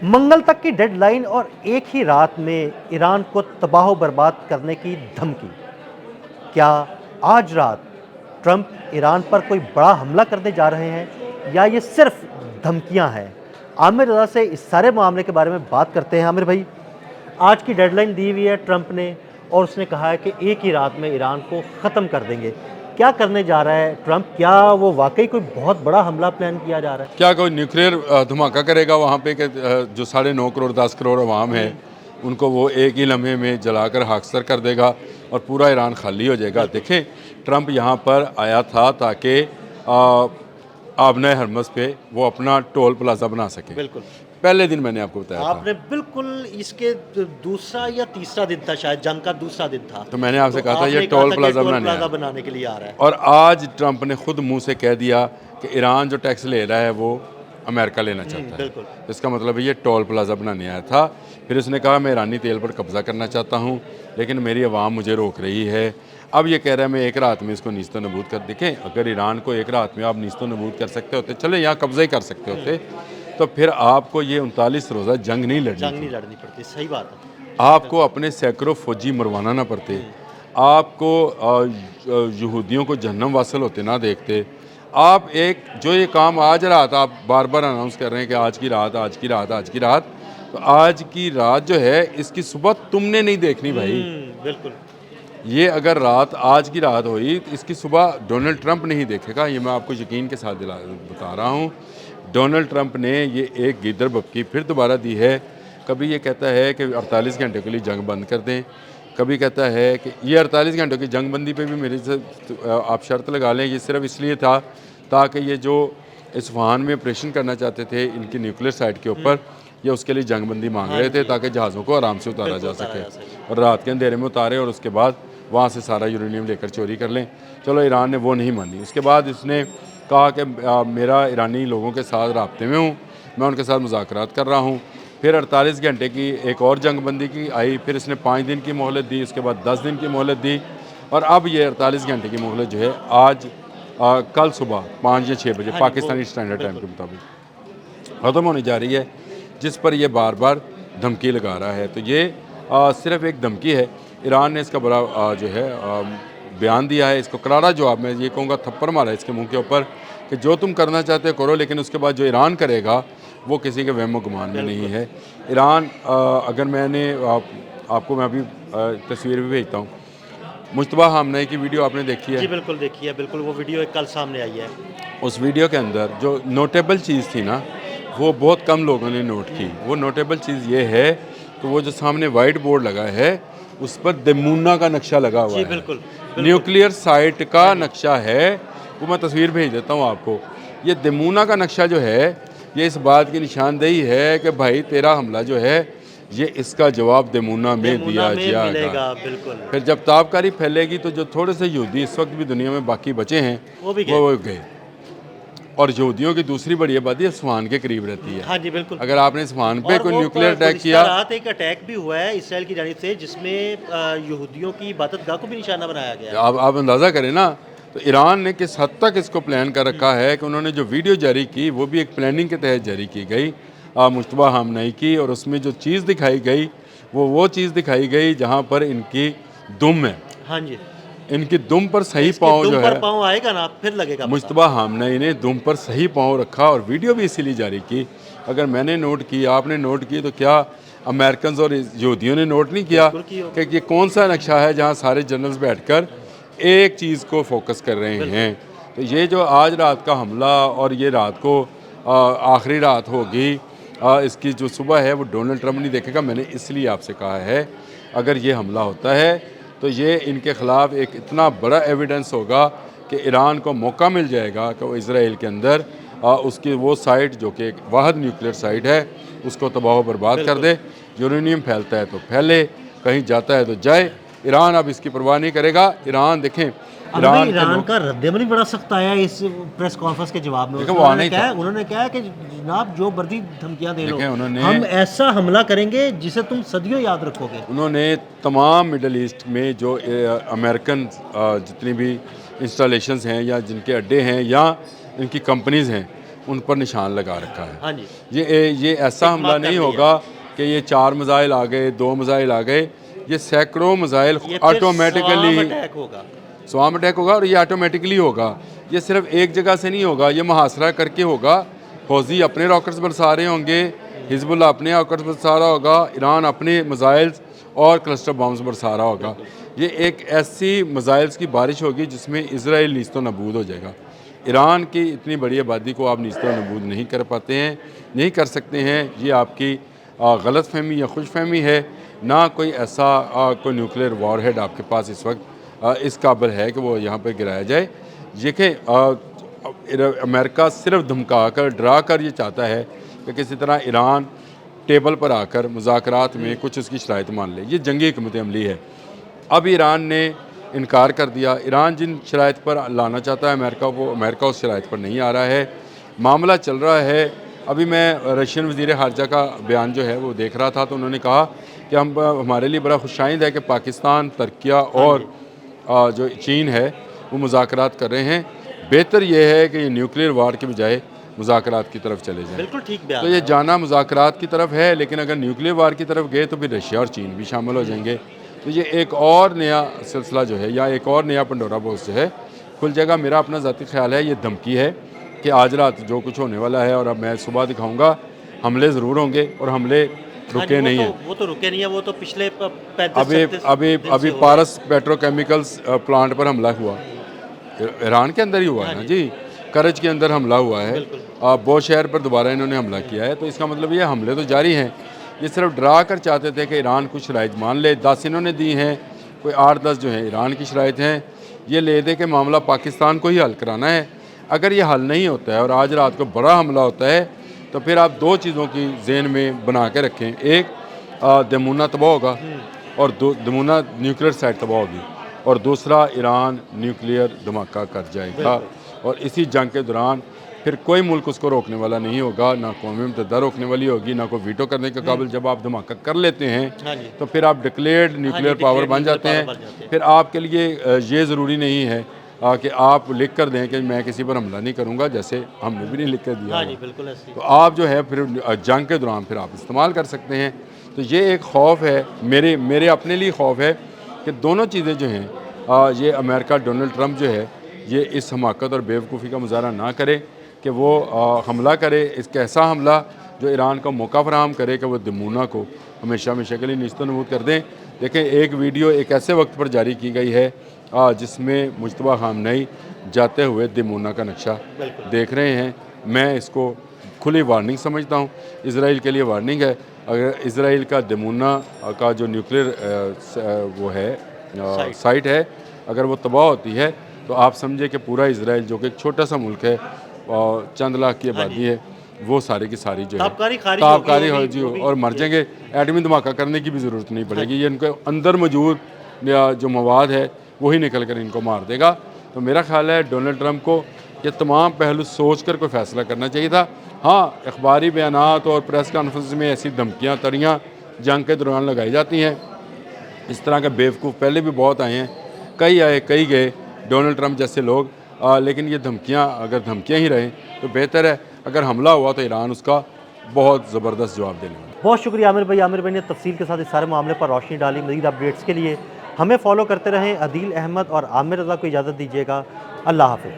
मंगल तक की डेडलाइन और एक ही रात में ईरान को तबाह बर्बाद करने की धमकी। क्या आज रात ट्रंप ईरान पर कोई बड़ा हमला करने जा रहे हैं या ये सिर्फ धमकियां हैं? आमिर रज़ा से इस सारे मामले के बारे में बात करते हैं। आमिर भाई, आज की डेडलाइन दी हुई है ट्रंप ने और उसने कहा है कि एक ही रात में ईरान को ख़त्म कर देंगे। क्या करने जा रहा है ट्रंप? क्या वो वाकई कोई बहुत बड़ा हमला प्लान किया जा रहा है? क्या कोई न्यूक्लियर धमाका करेगा वहाँ पे कि जो 9.5 करोड़ 10 करोड़ अवाम है उनको वो एक ही लम्हे में जलाकर हाकसर कर देगा और पूरा ईरान खाली हो जाएगा? देखें, ट्रंप यहाँ पर आया था ताकि आबना हरमस पे वो अपना टोल प्लाजा बना सके। बिल्कुल, पहले दिन मैंने आपको बताया था। आपने बिल्कुल इसके दूसरा या तीसरा दिन था, शायद जंग का दूसरा दिन था, तो मैंने आपसे कहा था आपने ये टोल था कि प्लाजा बनाने के लिए आ रहा है। और आज ट्रंप ने खुद मुंह से कह दिया कि ईरान जो टैक्स ले रहा है वो अमेरिका लेना चाहता है। बिल्कुल। इसका मतलब है ये टोल प्लाजा बनाने आया था। फिर उसने कहा मैं ईरानी तेल पर कब्जा करना चाहता हूँ लेकिन मेरी आवाम मुझे रोक रही है। अब ये कह रहा है मैं एक रात में इसको नीस्तो नबूद कर। देखें, अगर ईरान को एक रात में आप नीस्तो नबूद कर सकते होते, चले यहाँ कब्जा ही कर सकते होते, तो फिर आपको ये 39 रोज़ा जंग नहीं लड़नी पड़ती। सही बात है। आपको अपने सैकड़ों फौजी मरवाना ना पड़ते, आपको यहूदियों को जहन्नम वासल होते ना देखते। आप एक जो ये काम आज रात आप बार बार अनाउंस कर रहे हैं कि आज की रात, आज की रात, आज की रात, तो आज की रात जो है इसकी सुबह तुमने नहीं देखनी भाई। बिल्कुल। ये अगर रात आज की रात हुई तो इसकी सुबह डोनाल्ड ट्रंप नहीं देखेगा। ये मैं आपको यकीन के साथ बता रहा हूँ। डोनाल्ड ट्रंप ने ये एक गिदर बपकी फिर दोबारा दी है। कभी ये कहता है कि 48 घंटे के लिए जंग बंद कर दें, कभी कहता है कि ये 48 घंटों की जंग बंदी पे भी मेरे से आप शर्त लगा लें। ये सिर्फ इसलिए था ताकि ये जो इस्फहान में ऑपरेशन करना चाहते थे इनकी न्यूक्लियर साइट के ऊपर, ये उसके लिए जंग बंदी मांग रहे थे ताकि जहाज़ों को आराम से उतारा जा सके और रात के अंधेरे में उतारे और उसके बाद वहाँ से सारा यूरेनियम लेकर चोरी कर लें। चलो, ईरान ने वो नहीं मानी। उसके बाद इसने कहा कि मेरा ईरानी लोगों के साथ राब्ते में हूँ, मैं उनके साथ मुज़ाकरात कर रहा हूँ। फिर 48 घंटे की एक और जंग बंदी की आई, फिर इसने 5 दिन की मोहलत दी, उसके बाद 10 दिन की मोहलत दी और अब ये 48 घंटे की मोहलत जो है आज कल सुबह 5 या 6 बजे पाकिस्तानी स्टैंडर्ड टाइम के मुताबिक ख़त्म होने जा रही है, जिस पर ये बार बार धमकी लगा रहा है। तो ये सिर्फ एक धमकी है। ईरान ने इसका बड़ा जो है बयान दिया है, इसको करारा जवाब, मैं ये कहूँगा थप्पड़ मारा इसके मुंह के ऊपर कि जो तुम करना चाहते हो करो, लेकिन उसके बाद जो ईरान करेगा वो किसी के वहम गुमान में नहीं है। ईरान अगर मैंने आपको मैं अभी तस्वीर भी भेजता हूँ। मुश्तबा हामनाई की वीडियो आपने देखी है? जी बिल्कुल देखी है, बिल्कुल। वो वीडियो कल सामने आई है। उस वीडियो के अंदर जो नोटेबल चीज़ थी ना, वो बहुत कम लोगों ने नोट की। वो नोटेबल चीज़ ये है कि वो जो सामने वाइट बोर्ड लगा है उस पर दमूना का नक्शा लगा हुआ है। बिल्कुल। न्यूक्लियर साइट का नक्शा है। वो मैं तस्वीर भेज देता हूँ आपको। ये दमूना का नक्शा जो है ये इस बात की निशानदेही है कि भाई तेरा हमला जो है ये इसका जवाब दमूना में दिया जाएगा। बिल्कुल। फिर जब ताबकारी फैलेगी तो जो थोड़े से यहूदी इस वक्त भी दुनिया में बाकी बचे हैं वो गए। और यहूदियों की दूसरी बड़ी आबादी इस्फहान के करीब रहती है। हाँ जी, बिल्कुल। अगर आपने इस्फहान पे कोई न्यूक्लियर अटैक किया, रात एक अटैक भी हुआ है इसराइल की जानिब से जिसमें यहूदियों की इबादतगाह को भी निशाना बनाया गया है। आप अंदाज़ा करें ना, तो ईरान ने किस हद तक इसको प्लान कर रखा है कि उन्होंने जो वीडियो जारी की वो भी एक प्लानिंग के तहत जारी की गई मुश्तबा हामनाई की, और उसमें जो चीज़ दिखाई गई वो चीज़ दिखाई गई जहाँ पर इनकी दुम है। हाँ जी, इनकी दुम पर सही पाँव जो है, पाँव आएगा ना फिर लगेगा। मुश्तबा हामनाई ने दुम पर सही पाँव रखा और वीडियो भी इसीलिए जारी की। अगर मैंने नोट की, आपने नोट की, तो क्या अमेरिकन और यहूदियों ने नोट नहीं किया कि ये कौन सा नक्शा है जहाँ सारे जनरल्स बैठकर एक चीज़ को फोकस कर रहे हैं? तो ये जो आज रात का हमला और ये रात को आखिरी रात होगी, इसकी जो सुबह है वो डोनाल्ड ट्रंप नहीं देखेगा। मैंने इसलिए आपसे कहा है अगर ये हमला होता है तो ये इनके ख़िलाफ़ एक इतना बड़ा एविडेंस होगा कि ईरान को मौका मिल जाएगा कि वो इज़राइल के अंदर उसकी वो साइट जो कि एक वाहिद न्यूक्लियर साइट है उसको तबाह बर्बाद कर दे। यूरेनियम फैलता है तो फैले, कहीं जाता है तो जाए। ईरान अब इसकी परवाह नहीं करेगा। ईरान देखें, ईरान का रद्देमल बड़ा सख्त आया इस प्रेस कॉन्फ्रेंस के जवाब में। उन्होंने कहा कि जनाब जो मर्जी धमकियां दे लो, हम ऐसा हमला करेंगे जिसे तुम सदियों याद रखोगे। उन्होंने तमाम मिडल ईस्ट में जो अमेरिकन जितनी भी इंस्टॉलेशंस हैं या जिनके अड्डे हैं या इनकी कंपनीज़ हैं उन पर निशान लगा रखा है। हाँ जी। ये ऐसा हमला मार्क कर नहीं दिया। होगा कि ये 4 मिसाइल आ गए, 2 मिसाइल आ गए, ये सैकड़ों मिसाइल ये फिर ऑटोमेटिकली स्वाम अटैक होगा। स्वाम अटैक होगा और ये ऑटोमेटिकली होगा। ये सिर्फ एक जगह से नहीं होगा, ये मुहासरा करके होगा। हौज़ी अपने रॉकेट्स बरसा रहे होंगे, हिजबुल्लाह अपने रॉकेट्स बरसा रहा होगा, ईरान अपने मिसाइल्स और क्लस्टर बॉम्ब्स बरसा रहा होगा। ये एक ऐसी मिसाइल्स की बारिश होगी जिसमें इजराइल नीस्तो नबूद हो जाएगा। ईरान की इतनी बड़ी आबादी को आप नीस्तो नबूद नहीं कर पाते हैं, नहीं कर सकते हैं। ये आपकी गलत फहमी या खुश फहमी है। ना कोई ऐसा कोई न्यूक्लियर वॉरहेड आपके पास इस वक्त इस काबिल है कि वो यहाँ पर गिराया जाए। देखिए अमेरिका सिर्फ धमका कर डरा कर ये चाहता है कि किसी तरह ईरान टेबल पर आकर मुज़ाकरात में कुछ उसकी शराइत मान ले। ये जंगी हिकमत अमली है। अब ईरान ने इनकार कर दिया। ईरान जिन शराइत पर लाना चाहता है अमेरिका को, अमेरिका उस शराइत पर नहीं आ रहा है। मामला चल रहा है। अभी मैं रशियन वज़ीर ख़ारजा का बयान जो है वो देख रहा था, तो उन्होंने कहा कि हमारे लिए बड़ा खुशाइंद है कि पाकिस्तान, तुर्किया और जो चीन है वो मुज़ाकरात कर रहे हैं। बेहतर ये है कि ये न्यूक्लियर वार के बजाय मुज़ाकरात की तरफ चले जाएं। बिल्कुल ठीक बयान तो ये है। जाना मुज़ाकरात की तरफ है, लेकिन अगर न्यूक्लियर वार की तरफ गए तो फिर रशिया और चीन भी शामिल हो जाएंगे। तो ये एक और नया सिलसिला जो है या एक और नया पंडोरा बॉक्स जो है खुल जाएगा। मेरा अपना ज़ाती ख्याल है, ये धमकी है कि आज रात जो कुछ होने वाला है, और अब मैं सुबह दिखाऊंगा, हमले ज़रूर होंगे और हमले रुके नहीं हैं। वो तो रुके नहीं है, वो तो पिछले 35 अभी पारस पेट्रोकेमिकल्स प्लांट पर हमला हुआ, ईरान के अंदर ही हुआ है ना जी। करज के अंदर हमला हुआ है। बो शहर पर दोबारा इन्होंने हमला किया है। तो इसका मतलब ये हमले तो जारी हैं। ये सिर्फ डरा कर चाहते थे कि ईरान कुछ शराइत मान ले। 10 इन्होंने दी हैं, कोई 8-10 जो हैं ईरान की शराइत हैं। ये ले दे के मामला पाकिस्तान को ही हल कराना है। अगर ये हल नहीं होता है और आज रात को बड़ा हमला होता है, तो फिर आप 2 चीज़ों की जहन में बना के रखें। एक, दमूना तबाह होगा और दमूना न्यूक्लियर साइट तबाह होगी, और दूसरा ईरान न्यूक्लियर धमाका कर जाएगा। और इसी जंग के दौरान फिर कोई मुल्क उसको रोकने वाला नहीं होगा, ना कौम मुत्तहिदा रोकने वाली होगी, ना कोई वीटो करने के काबिल। जब आप धमाका कर लेते हैं तो फिर आप डिक्लेयर्ड न्यूक्लियर पावर बन जाते हैं। फिर आपके लिए ये ज़रूरी नहीं है कि आप लिख कर दें कि मैं किसी पर हमला नहीं करूँगा, जैसे हमने भी नहीं लिख कर दिया। बिल्कुल ऐसे। तो आप जो है फिर जंग के दौरान फिर आप इस्तेमाल कर सकते हैं। तो ये एक खौफ है, मेरे अपने लिए खौफ है कि दोनों चीज़ें जो हैं, ये अमेरिका डोनाल्ड ट्रंप जो है ये इस हमाकत और बेवकूफ़ी का मुजाहरा ना करे कि वो हमला करे। इसका ऐसा हमला जो ईरान को मौका फराहम करे कि वो दमूना को हमेशा हमेशा के लिए निस्तो नबूद कर दें। देखें, एक वीडियो एक ऐसे वक्त पर जारी की गई है जिसमें मुज्तबा खामनेई जाते हुए दमूना का नक्शा देख रहे हैं। मैं इसको खुली वार्निंग समझता हूँ। इसराइल के लिए वार्निंग है। अगर इसराइल का दमूना का जो न्यूक्लियर वो है साइट है, अगर वो तबाह होती है तो आप समझे कि पूरा इसराइल, जो कि एक छोटा सा मुल्क है और चंद लाख की आबादी है, वो सारी की सारी जो है ताबकारी हो जी और मर जाएंगे। एटमी धमाका करने की भी ज़रूरत नहीं पड़ेगी। ये इनके अंदर मौजूद जो मवाद है वही निकल कर इनको मार देगा। तो मेरा ख्याल है डोनाल्ड ट्रंप को ये तमाम पहलू सोच कर कोई फ़ैसला करना चाहिए था। हाँ, अखबारी बयानात और प्रेस कॉन्फ्रेंस में ऐसी धमकियाँ तरियाँ जंग के दौरान लगाई जाती हैं। इस तरह के बेवकूफ़ पहले भी बहुत आए हैं, कई आए कई गए डोनाल्ड ट्रंप जैसे लोग। लेकिन ये धमकियाँ अगर धमकियाँ ही रहें तो बेहतर है। अगर हमला हुआ तो ईरान उसका बहुत ज़बरदस्त जवाब देने वाला। बहुत शुक्रिया आमिर भाई। आमिर भाई ने तफसील के साथ इस सारे मामले पर रोशनी डाली। मज़ीद अपडेट्स के लिए हमें फॉलो करते रहें। अदील अहमद और आमिर रज़ा को इजाज़त दीजिएगा। अल्लाह हाफ़िज़।